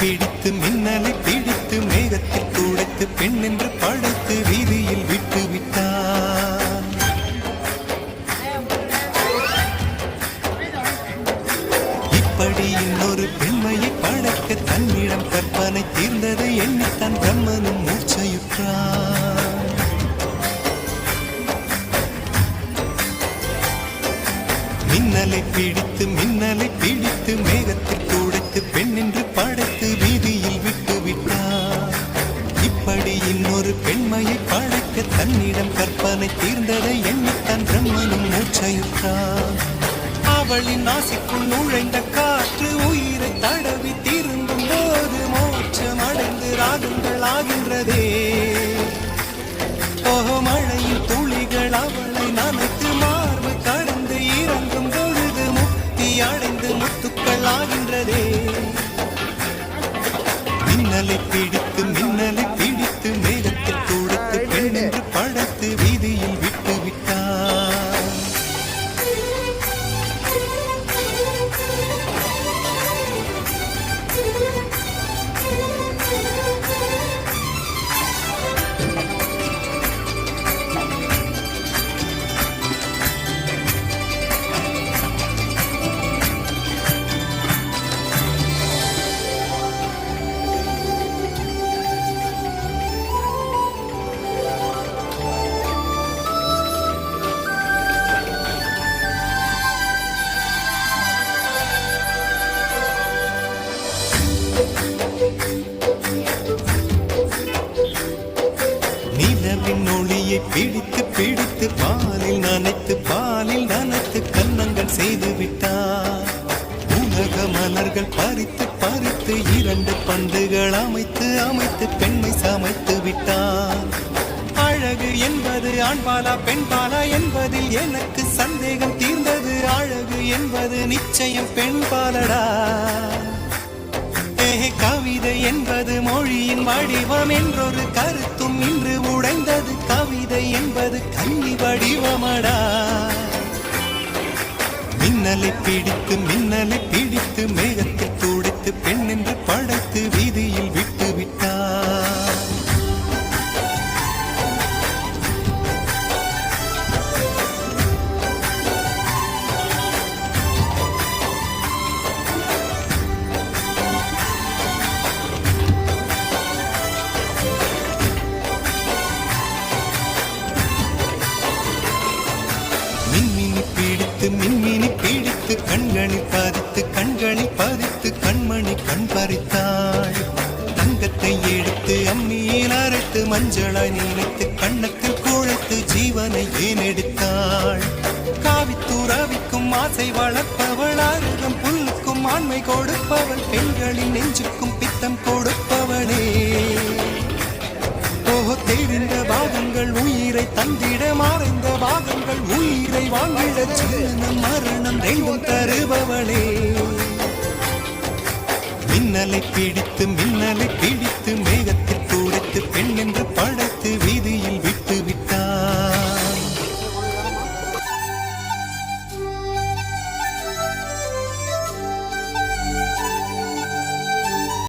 பிடித்து மின்னலை பிடித்து மேகத்தில் துடைத்து பெண் என்று படைத்து வீதியில் விட்டு விட்டான். இப்படி இன்னொரு பெண்மையை படைக்க தன்னிடம் கற்பனை தீர்ந்ததை எண்ணித்தான் பிரம்மனும் மூச்சையுற்றான். மின்னலை பிடித்து மேகத்தில் துடைத்து பெண் என்று படைத்து வீதியில் விட்டு விட்டார். இப்படி இன்னொரு பெண்மையை படைக்க தன்னிடம் கற்பனை தீர்ந்ததை எண்ணித்தான் பிரம்மனும் மூச்சையுற்றான். அவளின் நாசிக்குள் நுழைந்த காற்று உயிரை தடவி திரும்பும் போது மோட்சம் அடைந்து ராகங்கள் ஆகின்றதே. மழையின் துளிகள் அவளை நனைத்து மார்பு கடந்து இறங்கும் பொழுது முக்தி அடைந்து முத்துக்கள் ஆகின்றதே. மின்னலை பிடித்து மேகத்தில் துடைத்து பெண் என்று படைத்து வீதியில் விட்டு விட்டார். நிலவின் ஒளியை பிடித்து பிடித்து பாலில் நனைத்து கன்னங்கள் செய்து விட்டார். உலக மலர்கள் பறித்து பறித்து இரண்டு பந்துகள் அமைத்து பெண்ணை சமைத்து விட்டார். அழகு என்பது ஆண்பாலா பெண்பாலா என்பதில் எனக்கு சந்தேகம் தீர்ந்தது. அழகு என்பது நிச்சயம் பெண்பாலடா. கவிதை என்பது மொழியின் வடிவம் என்றொரு கருத்தும் இன்று உடைந்தது. கவிதை என்பது கன்னி வடிவமடா. மின்னலை பிடித்து மேகத்தில் துடைத்து பெண் என்று படைத்து வீதியில் விட்டு விட்டார். மின்மினி பிடித்து கண்களில் பதித்து கண்மணி கண் பறித்தாள். தங்கத்தை எடுத்து அம்மியில் அரைத்து மஞ்சளாய் நினைத்து கண்ணத்தில் குழைத்து ஜீவனை ஏன் எடுத்தாள். காவித்துறவிக்கும் ஆசை வளர்ப்பவள், அருகம் புல்லுக்கும் ஆண்மை கொடுப்பவள், பெண்களின் நெஞ்சுக்கும் பித்தம் கொடுப்பவளே. தெரிந்த பாகங்கள் உயிரை தந்திட மறைந்த பாகங்கள் உயிரை வாங்கிட ஜீவனம் மரணம் ரெண்டும் தருபவளே. மின்னலை பிடித்து மேகத்தில் துடைத்து பெண் என்று